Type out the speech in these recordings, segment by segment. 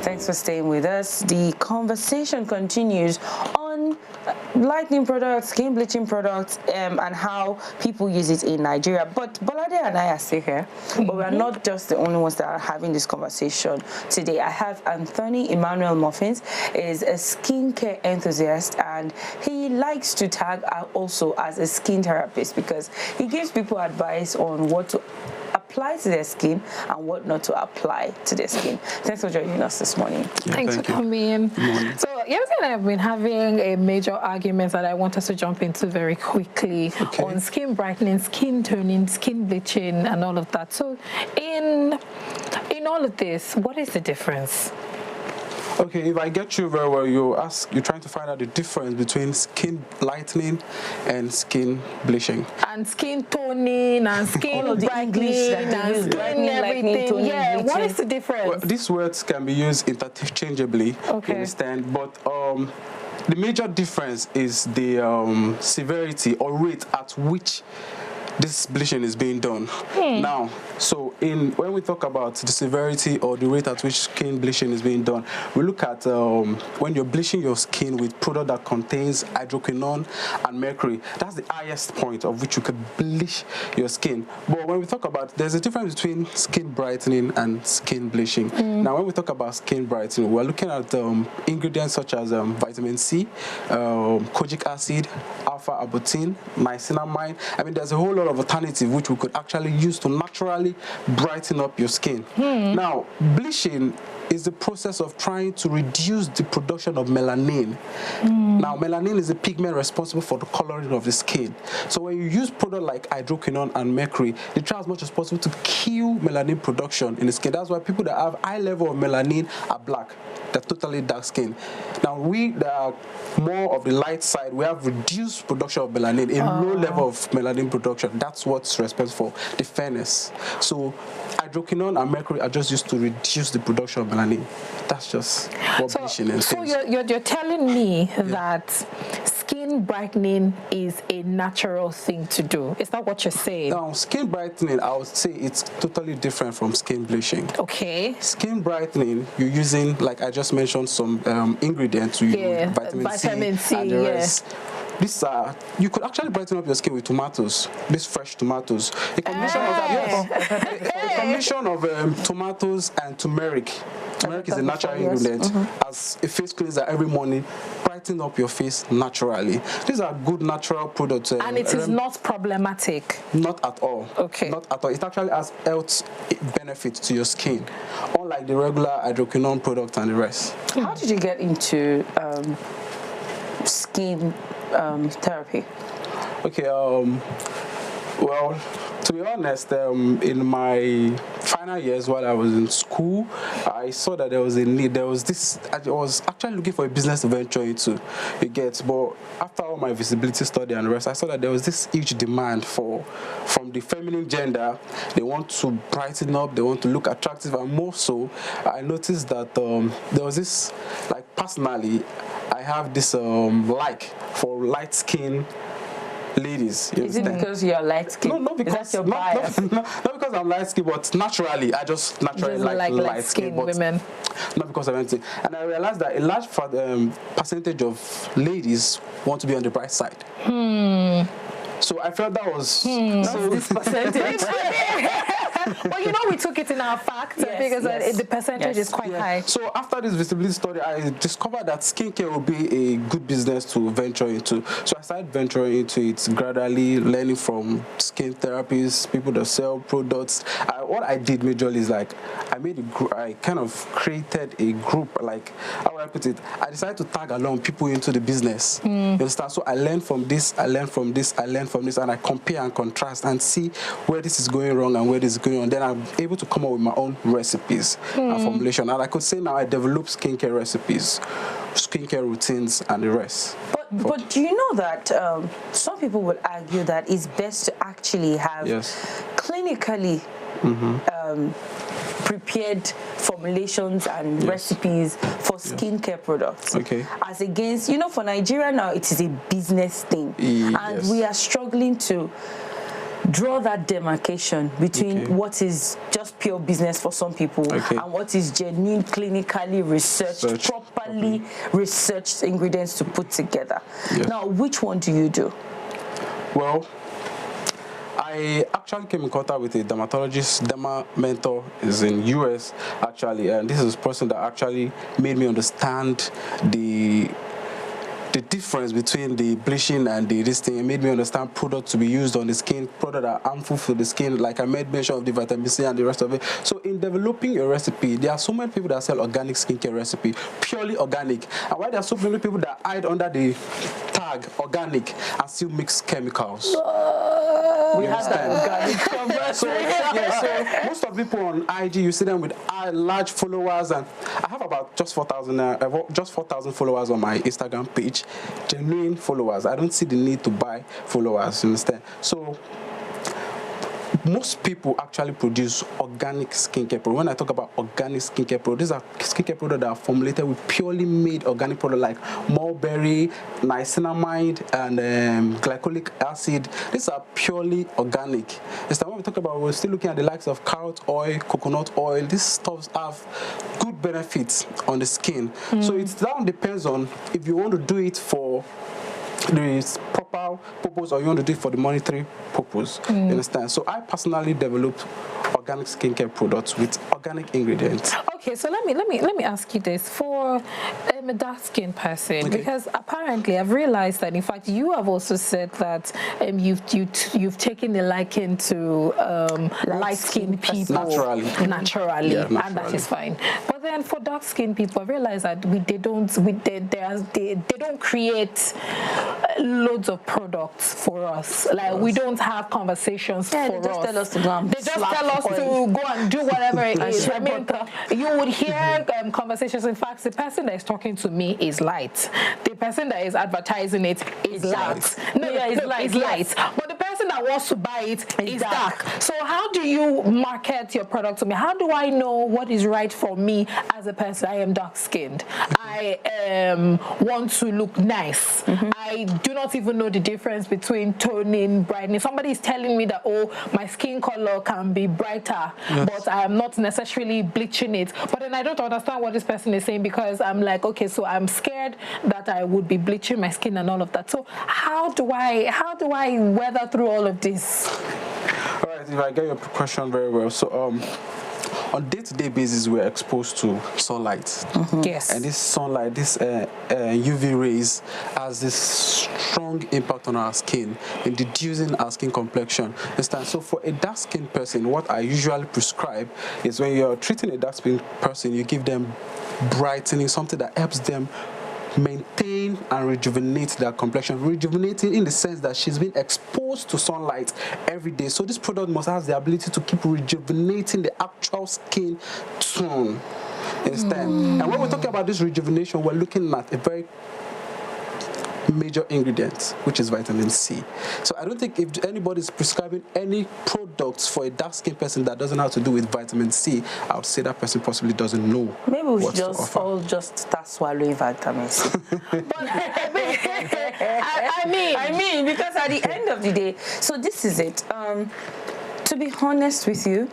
Thanks for staying with us. The conversation continues on lightening products, skin bleaching products, and how people use it in Nigeria. But Bolade and I are still here, but we are not just the only ones that are having this conversation today. I have Anthony Emmanuel Muffins, is a skincare enthusiast, and he likes to tag also as a skin therapist because he gives people advice on what to apply to their skin and what not to apply to their skin. Thanks for joining us this morning. Yeah, Thanks for coming. So Yemisi and I have been having a major argument that I want us to jump into very quickly on skin brightening, skin toning, skin bleaching, and all of that. So in all of this, what is the difference? Okay, if I get you very well, you're trying to find out the difference between skin lightening and skin bleaching. And skin toning and skin brightening and skin everything. Yeah, what is the difference? Well, these words can be used interchangeably, you understand? But the major difference is the severity or rate at which this bleaching is being done. Now, so when we talk about the severity or the rate at which skin bleaching is being done, we look at when you're bleaching your skin with product that contains hydroquinone and mercury. That's the highest point of which you could bleach your skin. But when we talk about, there's a difference between skin brightening and skin bleaching. Now, when we talk about skin brightening, we're looking at ingredients such as vitamin C, kojic acid, alpha-arbutin, niacinamide. I mean, there's a whole lot of alternative which we could actually use to naturally brighten up your skin. Now, bleaching is the process of trying to reduce the production of melanin. Now, melanin is a pigment responsible for the coloring of the skin. So when you use product like hydroquinone and mercury, they try as much as possible to kill melanin production in the skin. That's why people that have high level of melanin are black. They're totally dark skin. Now, we that are more of the light side, we have reduced production of melanin, a low level of melanin production. That's what's responsible for the fairness. So hydroquinone and mercury are just used to reduce the production of melanin. That's just what bleaching is. So you're telling me that skin brightening is a natural thing to do. Is that what you're saying? Now, skin brightening, I would say it's totally different from skin bleaching. Okay. Skin brightening, you're using, like I just mentioned, some ingredients. Vitamin C and the rest. These are, you could actually brighten up your skin with tomatoes, these fresh tomatoes. A combination of tomatoes and turmeric. Turmeric is a natural ingredient. As a face cleanser every morning, brighten up your face naturally. These are good natural products. And it is not problematic? Not at all. Okay. Not at all. It actually has health benefits to your skin, unlike the regular hydroquinone product and the rest. How did you get into skin therapy? Okay, well, to be honest, in my final years while I was in school, I saw that there was a need. I was actually looking for a business to venture into, but after all my visibility study and the rest, I saw that there was this huge demand from the feminine gender. They want to brighten up, they want to look attractive, and more so, I noticed that there was this, like personally, I have this like for light skin ladies. Is it because you're light skin? No, not because your bias? not because I'm light skin, but naturally, I just naturally like light skin women. Not because of anything. And I realized that a large percentage of ladies want to be on the bright side. So I felt that was so this percentage. Well, we took it in our facts because the percentage is quite high. So after this visibility study, I discovered that skincare would be a good business to venture into. So I started venturing into it gradually, learning from skin therapists, people that sell products. What I did majorly is I made a group. I kind of created a group. Like, how would I put it? I decided to tag along people into the business. You understand? So I learned from this, I learned from this, I learned from this, and I compare and contrast and see where this is going wrong and where this is going on. Then I'm able to come up with my own recipes and formulation. And I could say now I develop skincare recipes, skincare routines, and the rest. But do you know that some people would argue that it's best to actually have clinically prepared formulations and recipes for skincare products. As against, for Nigeria now, it is a business thing. And we are struggling to draw that demarcation between what is just pure business for some people and what is genuine, clinically researched, properly researched ingredients to put together. Now, which one do you do? Well, I actually came in contact with a dermatologist. Derma mentor is in US actually, and this is a person that actually made me understand the difference between the bleaching and this thing. It made me understand products to be used on the skin, products that are harmful for the skin, like I made mention of the vitamin C and the rest of it. So in developing a recipe, there are so many people that sell organic skincare recipe, purely organic. And why there are so many people that hide under the tag organic and still mix chemicals? We have that organic so most of the people on IG, you see them with large followers, and I have about just 4,000 followers on my Instagram page, genuine followers. I don't see the need to buy followers, you understand? So most people actually produce organic skincare products. When I talk about organic skincare products, these are skincare products that are formulated with purely made organic products like mulberry, niacinamide, and glycolic acid. These are purely organic. When we talk about, we're still looking at the likes of carrot oil, coconut oil. These stuffs have good benefits on the skin. So it now depends on if you want to do it for the proper purpose or you want to do it for the monetary purpose. You understand? So I personally developed organic skincare products with organic ingredients. Okay, so let me ask you this for a dark skin person, because apparently I've realized that in fact you have also said that you've taken a liking to light skin people naturally, and that is fine. But then for dark skin people, I realize that they don't create loads of products for us. Like we don't have conversations for us. They just tell us to go and they just tell us to go and do whatever it is. I mean, you would hear conversations. In fact, the person that is talking to me is light. The person that is advertising it is light. It's light. But the person that wants to buy it is dark. So how do you market your product to me? How do I know what is right for me as a person? I am dark skinned. I want to look nice. I do not even know the difference between toning, brightening. Somebody is telling me that, oh, my skin color can be brighter, but I am not necessarily bleaching it. But then I don't understand what this person is saying, because I'm like, okay, so I'm scared that I would be bleaching my skin and all of that. So how do I weather through all of this? All right, if I get your question very well. So on day-to-day basis, we're exposed to sunlight. Yes. And this sunlight, this UV rays, has this strong impact on our skin in reducing our skin complexion. So for a dark-skinned person, what I usually prescribe is when you're treating a dark-skinned person, you give them brightening, something that helps them maintain and rejuvenate their complexion. Rejuvenating in the sense that she's been exposed to sunlight every day. So this product must have the ability to keep rejuvenating the actual skin tone. Understand? And when we're talking about this rejuvenation, we're looking at a very major ingredient, which is vitamin C. So I don't think if anybody is prescribing any products for a dark skinned person that doesn't have to do with vitamin C, I would say that person possibly doesn't know. Maybe we should all just start swallowing vitamin C. I mean, because at the end of the day, so this is it. To be honest with you,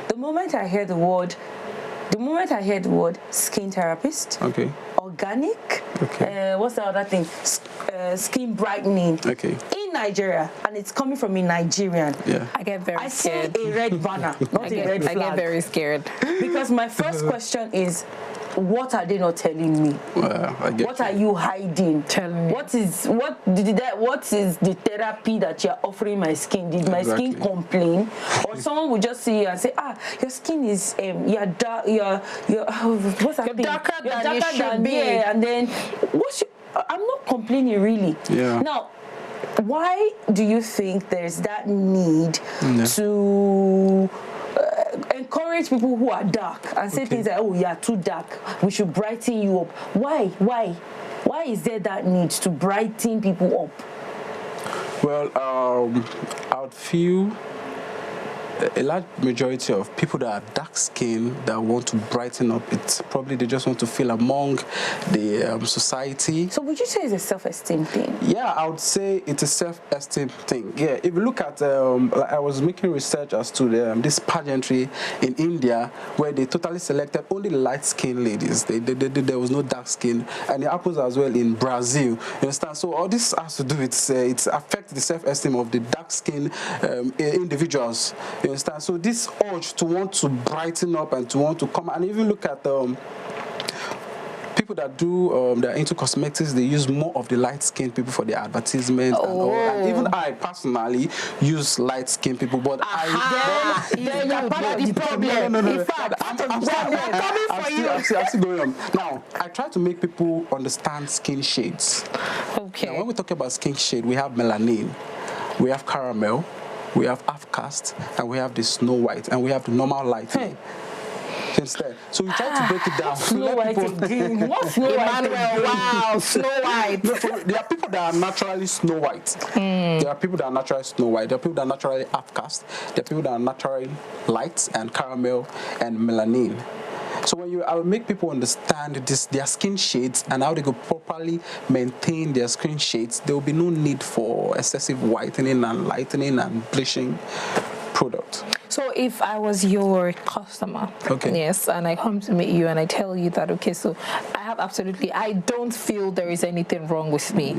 the moment I hear the word skin therapist, organic, what's the other thing? Skin brightening. In Nigeria, and it's coming from a Nigerian. I get very scared. I see a red banner, not a red flag. I get very scared. Because my first question is, what are they not telling me? What are you hiding? Tell me. What is the therapy that you're offering my skin? Did my skin complain? Or someone would just see you and say, your skin is you're dark, what's that thing? Darker than you should be. And then I'm not complaining really. Now, why do you think there's that need to encourage people who are dark and say things like, oh, you're too dark, we should brighten you up? Why is there that need to brighten people up? Well, I would feel a large majority of people that are dark skinned that want to brighten up, it's probably they just want to feel among the society. So would you say it's a self-esteem thing? Yeah, I would say it's a self-esteem thing. Yeah, if you look at, I was making research as to this pageantry in India where they totally selected only light-skinned ladies. There was no dark skin, and it happens as well in Brazil. You understand? So all this has to do with it affects the self-esteem of the dark-skinned individuals. You understand? So this urge to want to brighten up and to want to come, and even look at people that do they're into cosmetics, they use more of the light-skinned people for their advertisement and all. And even I personally use light-skinned people, but then you're part of the problem. No. In fact, I'm still going on. Now, I try to make people understand skin shades. Okay. Now, when we talk about skin shade, we have melanin, we have caramel, we have half caste, and we have the snow white, and we have the normal lighting. Instead. So we try to break it down. Snow white again. What's Snow White? Wow, Snow White. No, there are people that are naturally snow white. There are people that are naturally snow white. There are people that are naturally half caste. There are people that are naturally light and caramel and melanin. So when I will make people understand their skin shades and how they could properly maintain their skin shades, there will be no need for excessive whitening and lightening and bleaching product. So if I was your customer, yes, and I come to meet you and I tell you that, okay, so I don't feel there is anything wrong with me.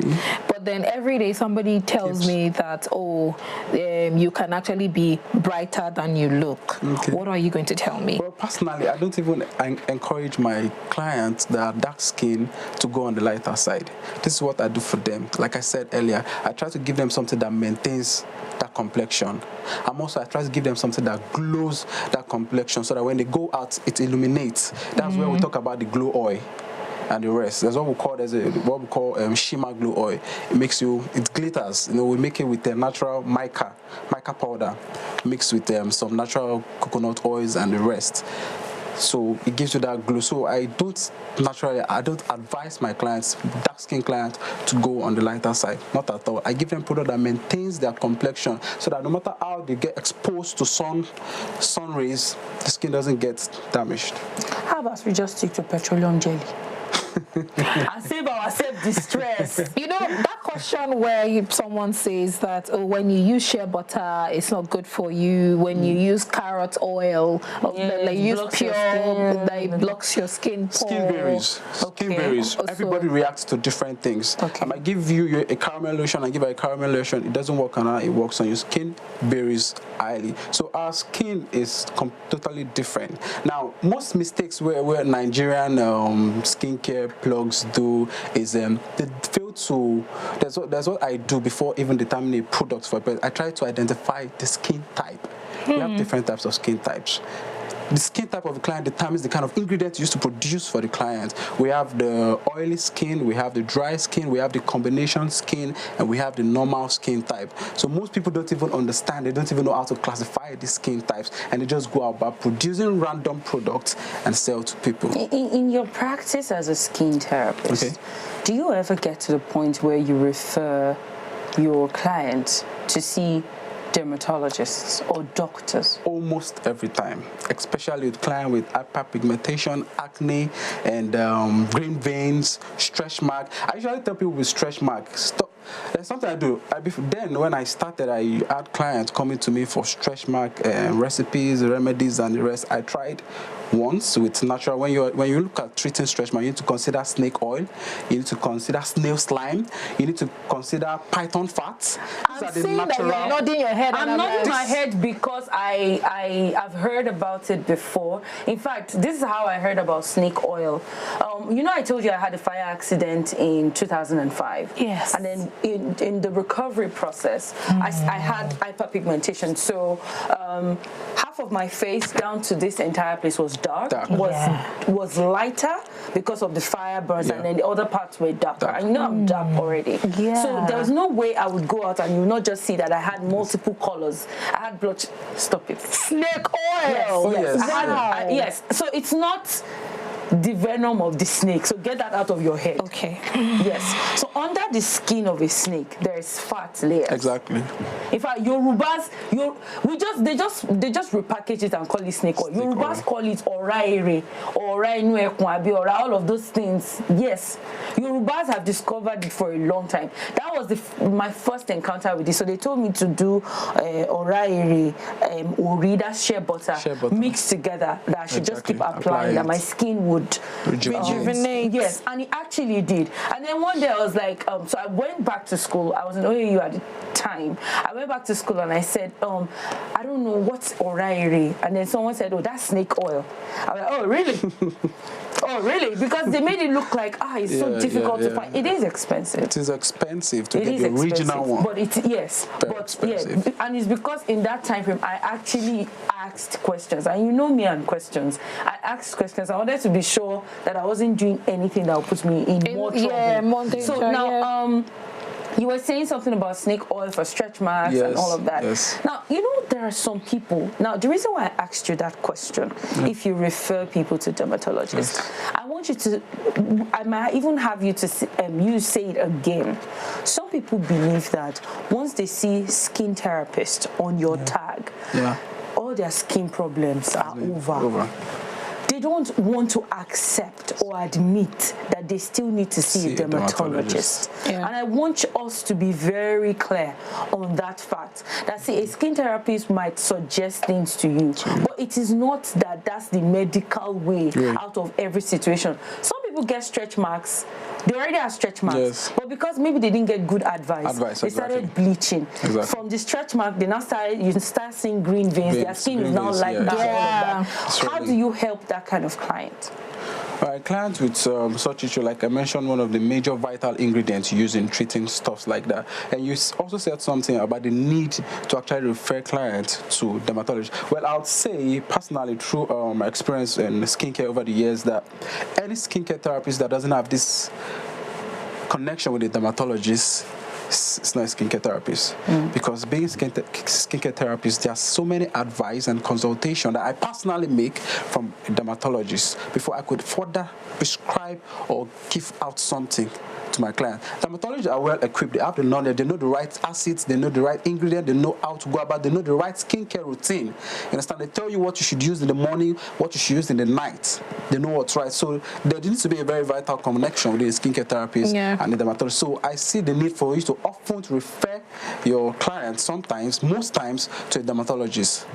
But then every day somebody tells me that, you can actually be brighter than you look. What are you going to tell me? Well, personally, I don't even encourage my clients that are dark skinned to go on the lighter side. This is what I do for them. Like I said earlier, I try to give them something that maintains that complexion. And also I try to give them something that glows that complexion so that when they go out, it illuminates. That's where we talk about the glow oil and the rest. That's what we call shimmer glow oil. It glitters. We make it with a natural mica powder mixed with some natural coconut oils and the rest. So it gives you that glow. So I don't advise my clients, dark skin clients, to go on the lighter side. Not at all. I give them product that maintains their complexion so that no matter how they get exposed to sun rays, the skin doesn't get damaged. How about we just stick to petroleum jelly? And save ourselves distress. That question where someone says that when you use shea butter, it's not good for you. When you use carrot oil, use pure, that blocks your skin pores. Skin varies. Skin varies. Everybody reacts to different things. I might give you a caramel lotion, I give her a caramel lotion. It doesn't work on her, it works on your skin. Varies highly. So our skin is totally different. Now, most mistakes where Nigerian skincare plugs do is they fail to. That's what I do before even determining a product for a person. I try to identify the skin type. We have different types of skin types. The skin type of the client determines the kind of ingredients used to produce for the client. We have the oily skin, we have the dry skin, we have the combination skin, and we have the normal skin type. So most people don't even understand, they don't even know how to classify these skin types, and they just go about producing random products and sell to people. In your practice as a skin therapist, do you ever get to the point where you refer your clients to see dermatologists or doctors? Almost every time, especially with clients with hyperpigmentation, acne, and green veins, stretch mark. I usually tell people with stretch mark, stop. There's something I do. Then when I started, I had clients coming to me for stretch mark recipes, remedies, and the rest. I tried once with natural. When you look at treating stretch mark, you need to consider snake oil, you need to consider snail slime, you need to consider python fat. I'm seeing that you're nodding your head. I'm nodding my head because I have heard about it before. In fact, this is how I heard about snake oil. I told you I had a fire accident in 2005. Yes. And then in the recovery process, I had hyperpigmentation. So half of my face down to this entire place was dark. Was lighter because of the fire burns, and then the other parts were darker. I know I'm dark already. So there was no way I would go out and you will not just see that I had multiple colors. I had blood. Stop it. Snake oil. Yes. Yes. So it's not the venom of the snake. So get that out of your head. Okay. Yes. So under the skin of a snake, there is fat layers. Exactly. In fact, Yorubas, they just repackage it and call it snake oil. Yorubas call it oraire, or all of those things. Yes, Yorubas have discovered it for a long time. That was my first encounter with this. So they told me to do oraire, ori, that's shea butter, mixed together. That I should just keep applying. That my skin would rejuvenate. Yes, and it actually did. And then one day I was like, so I went back to school. I was in OAU at the time. I went back to school and I said, I don't know what's oraire. And then someone said, oh, that's snake oil. I was like, oh, really? Oh, really? Because they made it look like, it's so difficult to find. It is expensive. It is expensive to get the original one. But and it's because in that time frame, I actually asked questions. And you know me and questions. I asked questions. I wanted to be sure that I wasn't doing anything that would put me in more trouble. Yeah, more danger. So now, you were saying something about snake oil for stretch marks and all of that. Yes. Now, you know, there are some people. Now, the reason why I asked you that question, if you refer people to dermatologists, I want you to, I might even have you to say it again. Some people believe that once they see skin therapist on your tag, all their skin problems are over. They don't want to accept or admit that they still need to see a dermatologist. And I want us to be very clear on that fact. That, see, a skin therapist might suggest things to you, but it is not that that's the medical way out of every situation. Some people get stretch marks. They already have stretch marks, but because maybe they didn't get good advice they started bleaching. From the stretch mark, you start seeing green veins. Their skin is now like that. How do you help that kind of client? Clients with such issue, like I mentioned, one of the major vital ingredients used in treating stuffs like that. And you also said something about the need to actually refer clients to dermatologists. Well, I would say personally, through my experience in skincare over the years, that any skincare therapist that doesn't have this connection with the dermatologist, it's not a skincare therapist. Because being a skincare therapist, there's so many advice and consultation that I personally make from a dermatologist before I could further prescribe or give out something to my client. Dermatologists are well equipped. They have the knowledge. They know the right acids. They know the right ingredient. They know how to go about. They know the right skincare routine. You understand? They tell you what you should use in the morning, what you should use in the night. They know what's right. So there needs to be a very vital connection with the skincare therapist and the dermatologist. So I see the need for you to often refer your clients, sometimes, most times, to a dermatologist.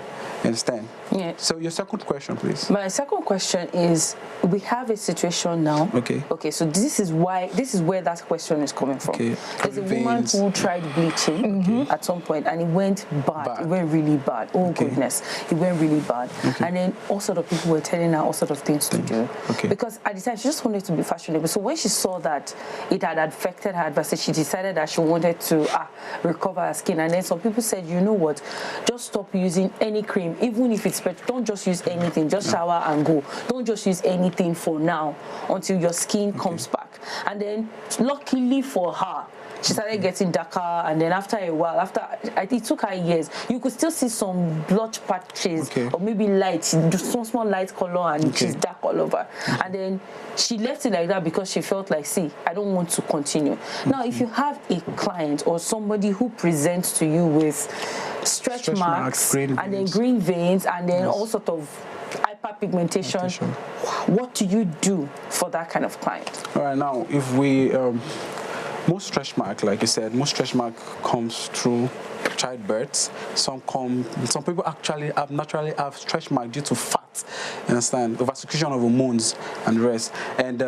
You understand? Yeah. So your second question, please. My second question is, we have a situation now. Okay, so this is where that question is coming from. There's a woman who tried bleaching at some point and it went bad. It went really bad. Oh goodness, it went really bad. And then all sort of people were telling her all sort of things to do. Because at the time she just wanted to be fashionable. So when she saw that it had affected her advantage, she decided that she wanted to recover her skin. And then some people said, you know what, just stop using any cream, even if it's better. Don't just use anything. Just shower and go. Don't just use anything for now until your skin comes back. And then, luckily for her, she started getting darker, and then after a while, it took her years, you could still see some blotch patches or maybe light, small light color, and she's dark all over. And then she left it like that because she felt like, see, I don't want to continue. Now, if you have a client or somebody who presents to you with stretch marks and then green veins and then all sort of hyperpigmentation, what do you do for that kind of client? All right, now, if we most stretch mark, like you said, most stretch mark comes through childbirth. Some people actually naturally have stretch mark due to fat. You understand? Oversecretion of hormones and the rest. And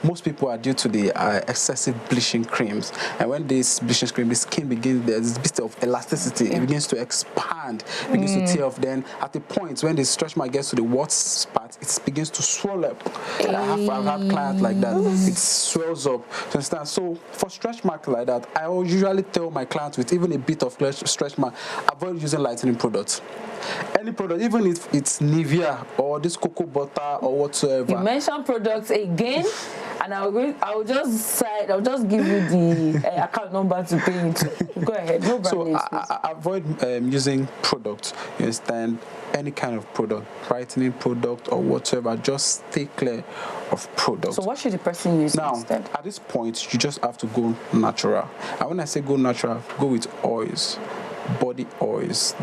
most people are due to the excessive bleaching creams. And when this bleaching cream, the skin begins, there's a bit of elasticity. It begins to expand, begins to tear off. Then at the point when the stretch mark gets to the worst part, it begins to swell up. I've had clients like that. It swells up. You understand? So for stretch mark like that, I will usually tell my clients with even a bit of stretch mark, avoid using lightening products. Any product, even if it's Nivea or this cocoa butter or whatsoever. You mentioned products again, and and I'll just give you the account number to pay into. Go ahead. No brand names, please. I avoid using product. You understand? Any kind of product, brightening product or whatever. Just stay clear of product. So what should the person use now, instead? At this point, you just have to go natural. And when I say go natural, go with oils. Body oils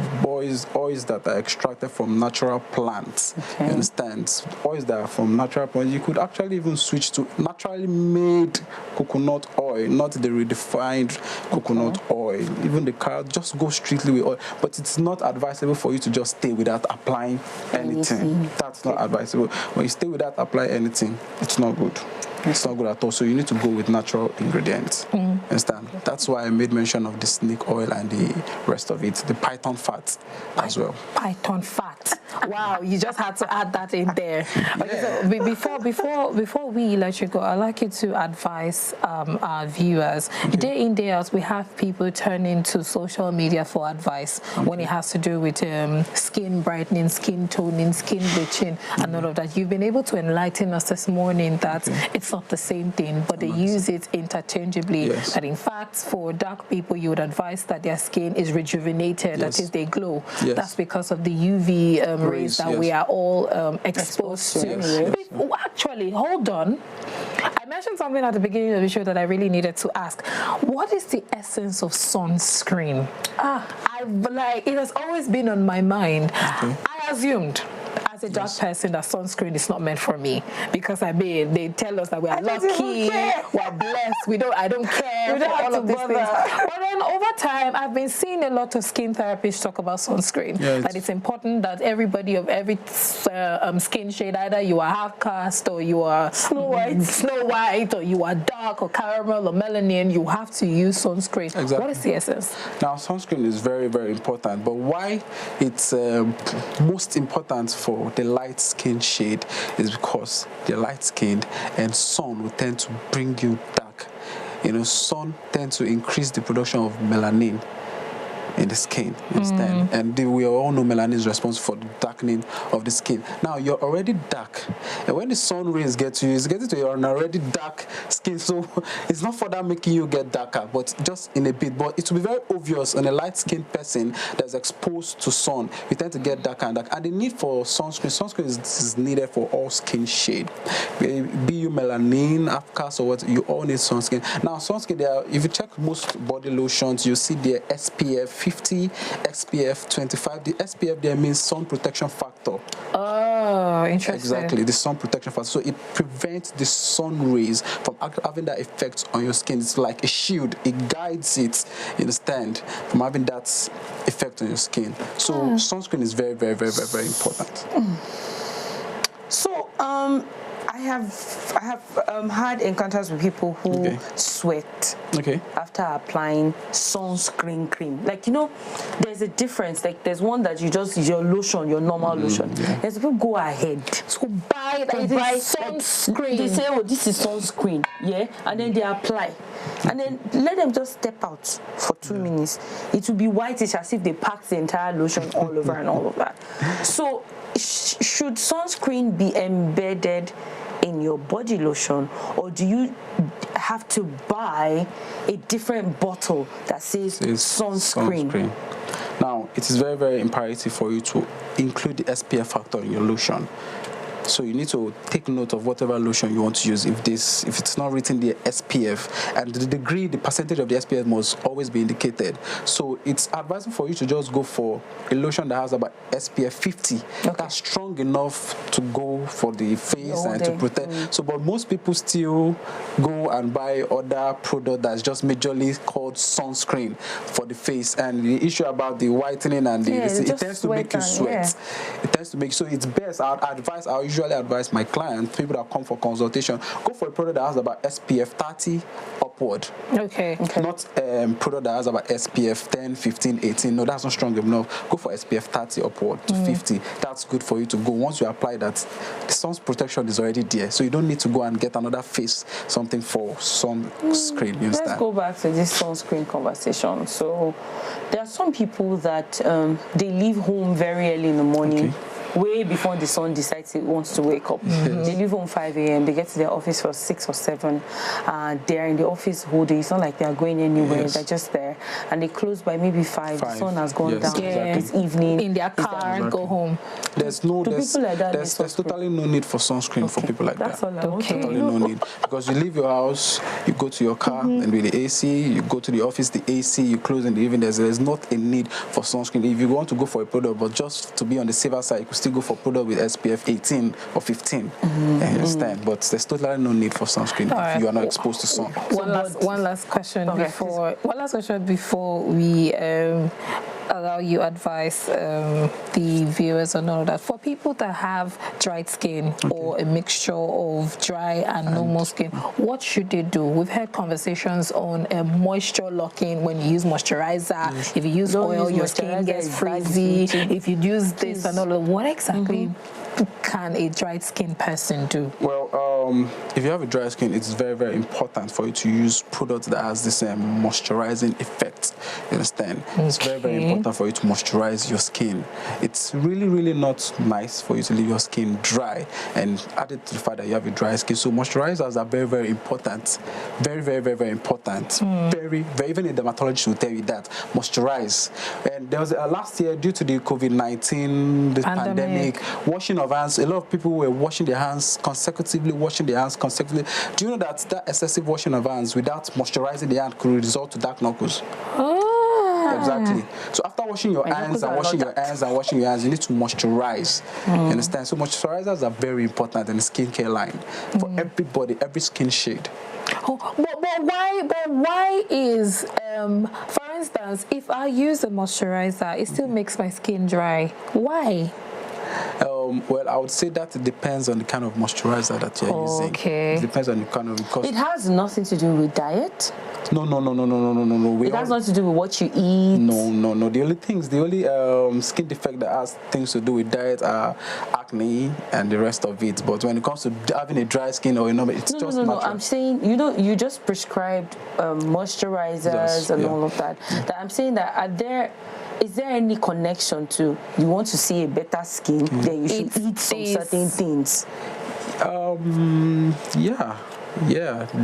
that are extracted from natural plants. Okay. You understand? Oils that are from natural plants. You could actually even switch to naturally made coconut oil, not the redefined coconut oil. Even the car, just go strictly with oil. But it's not advisable for you to just stay without applying anything. That's not advisable. When you stay without applying anything, it's not good. It's not good at all. So you need to go with natural ingredients. Understand? That's why I made mention of the snake oil and the rest of it, the python fat as well. Python fat. Wow, you just had to add that in there. Okay, so before we let you go, I'd like you to advise our viewers. Day in, day out, we have people turning to social media for advice when it has to do with skin brightening, skin toning, skin bleaching, and all of that. You've been able to enlighten us this morning that it's not the same thing, but they use it interchangeably. Yes. That in fact, for dark people, you would advise that their skin is rejuvenated, that is, they glow. That's because of the UV rays that we are all exposed to. Actually, hold on. I mentioned something at the beginning of the show that I really needed to ask. What is the essence of sunscreen? It has always been on my mind. I assumed, as a dark person, that sunscreen is not meant for me, because they tell us that we are lucky, we're blessed, I don't care, we don't all of these things. But then over time, I've been seeing a lot of skin therapists talk about sunscreen, that it's important that everybody of every skin shade, either you are half caste or you are Snow White, or you are dark or caramel or melanin, you have to use sunscreen. Exactly. What is the essence? Now, sunscreen is very, very important, but why it's most important for the light skin shade is because the light skinned and sun will tend to bring you dark. Sun tends to increase the production of melanin in the skin, you understand? And we all know melanin is responsible for the darkening of the skin. Now, you're already dark, and when the sun rays get to you, it's getting to your already dark skin, so it's not further making you get darker, but just in a bit. But it will be very obvious on a light-skinned person that's exposed to sun, we tend to get darker and darker. And the need for sunscreen is needed for all skin shade. Be you melanin, Afghans, or what, you all need sunscreen. Now, sunscreen, if you check most body lotions, you see the SPF 50, SPF 25. The SPF there means sun protection factor. Oh, interesting. Exactly, the sun protection factor. So it prevents the sun rays from having that effect on your skin. It's like a shield. It guides it, you understand, from having that effect on your skin. So sunscreen is very, very, very, very, very important. So, I have had encounters with people who sweat after applying sunscreen cream. Like, there's a difference. Like, there's one that you just use your lotion, your normal lotion. There's people go ahead to buy sunscreen. They say, oh, this is sunscreen, and then they apply. And then let them just step out for 2 minutes. It will be whitish as if they packed the entire lotion all over and all of that. So, should sunscreen be embedded in your body lotion, or do you have to buy a different bottle that says sunscreen? Now, it is very, very imperative for you to include the SPF factor in your lotion. So you need to take note of whatever lotion you want to use. If it's not written the SPF, and the percentage of the SPF must always be indicated. So it's advisable for you to just go for a lotion that has about SPF 50. That's strong enough to go for the face and to protect. So, but most people still go and buy other product that's just majorly called sunscreen for the face. And the issue about the whitening and it tends to make you sweat. It tends to make, so it's best. I usually advise my clients, people that come for consultation, go for a product that has about SPF 30 upward. Okay. Not product that has about SPF 10, 15, 18. No, that's not strong enough. Go for SPF 30 upward to 50. That's good for you to go. Once you apply that, the sun's protection is already there. So you don't need to go and get another face, something for sunscreen. Let's go back to this sunscreen conversation. So there are some people that they leave home very early in the morning. way before the sun decides it wants to wake up. They leave home 5 a.m. They get to their office for 6 or 7. They're in the office whole day. It's not like they're going anywhere. They're just there, and they close by maybe 5. The sun has gone down. It's evening. In their car, go home. There's totally no need for sunscreen for people like that. Totally no need, because you leave your house, you go to your car, and with the AC, you go to the office, the AC, you close in the evening. There's not a need for sunscreen. If you want to go for a product, but just to be on the safer side, you could still go for a product with SPF 18 or 15. You understand? But there's totally no need for sunscreen if you are not exposed to sun. One last question before we allow you advise the viewers on all of that. For people that have dried skin or a mixture of dry and normal skin, what should they do? We've had conversations on moisture locking. When you use moisturizer, if you use oil, your skin gets frizzy. If you use this and all of, what exactly can a dried skin person do? Well, if you have a dry skin, it's very, very important for you to use products that has this moisturizing effect. You understand? It's very, very important for you to moisturize your skin. It's really, really not nice for you to leave your skin dry, and added to the fact that you have a dry skin. So moisturizers are very, very important. Very, very, very, very important. Very, very, even a dermatologist will tell you that. Moisturize. And there was last year, due to the COVID-19, the pandemic, washing of hands, a lot of people were washing their hands consecutively. Do you know that excessive washing of hands without moisturizing the hand could result to dark knuckles? Exactly. So after washing your hands and washing your hands, you need to moisturize. You understand? So moisturizers are very important in the skincare line for everybody, every skin shade. But why is, for instance, if I use a moisturizer, it still makes my skin dry? Why? Well, I would say that it depends on the kind of moisturizer that you're using. It depends on the kind of, because it has nothing to do with diet. No. It has nothing to do with what you eat. No. The only skin defect that has things to do with diet are acne and the rest of it. But when it comes to having a dry skin or it's just natural. I'm saying you just prescribed moisturizers and all of that. That I'm saying that is there any connection to you want to see a better skin, then you should eat some certain things?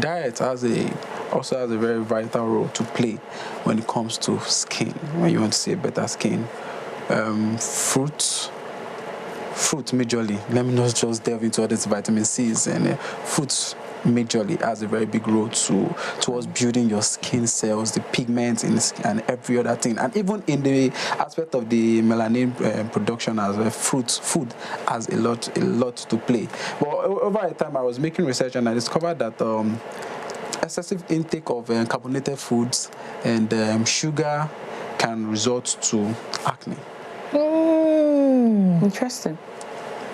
Diet also has a very vital role to play when it comes to skin. When you want to see a better skin, fruit majorly. Let me not just delve into all these vitamin C's, and fruits majorly has a very big role towards building your skin cells, the pigments in the skin, and every other thing. And even in the aspect of the melanin production, as well, food has a lot to play. But over a time, I was making research and I discovered that excessive intake of carbonated foods and sugar can result to acne. Interesting.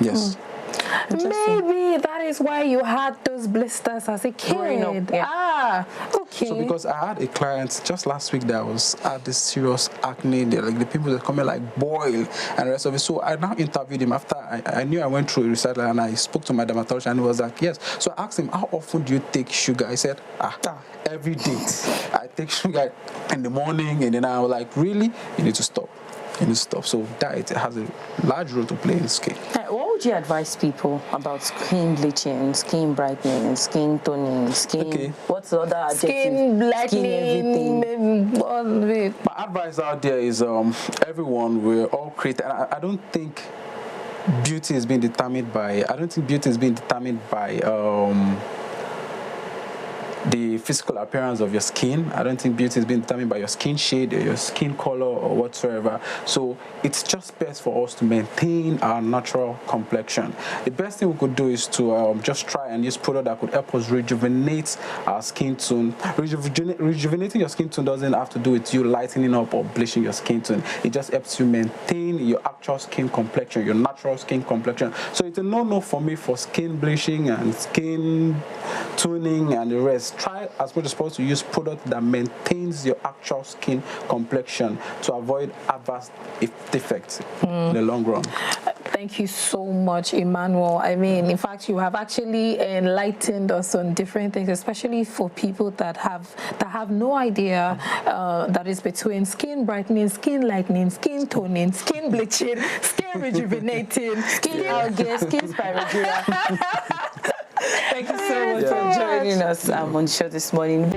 Yes. Maybe that is why you had those blisters as a kid. Growing up, okay. So because I had a client just last week that had this serious acne, the people that come in like boil and the rest of it. So I now interviewed him after I knew I went through a research, and I spoke to my dermatologist, and he was like, yes. So I asked him, how often do you take sugar? I said, every day. I take sugar in the morning, and then I was like, really? You need to stop. So diet has a large role to play in skin. What would you advise people about skin bleaching, skin brightening, skin toning, what's the other adjective? Skin blackening, My advice out there is everyone, we're all created. I don't think beauty is being determined by the physical appearance of your skin. I don't think beauty is being determined by your skin shade or your skin color or whatsoever. So it's just best for us to maintain our natural complexion. The best thing we could do is to just try and use product that could help us rejuvenate our skin tone. Rejuvenating your skin tone doesn't have to do with you lightening up or bleaching your skin tone. It just helps you maintain your actual skin complexion, your natural skin complexion. So it's a no-no for me for skin bleaching and skin toning and the rest. Try as much as possible to use product that maintains your actual skin complexion to avoid adverse effects in the long run. Thank you so much, Emmanuel. I mean, in fact, you have actually enlightened us on different things, especially for people that have no idea that is between skin brightening, skin lightening, skin toning, skin bleaching, skin rejuvenating, skin algae, skin spirogyra. Thank you so much for joining us on the show this morning.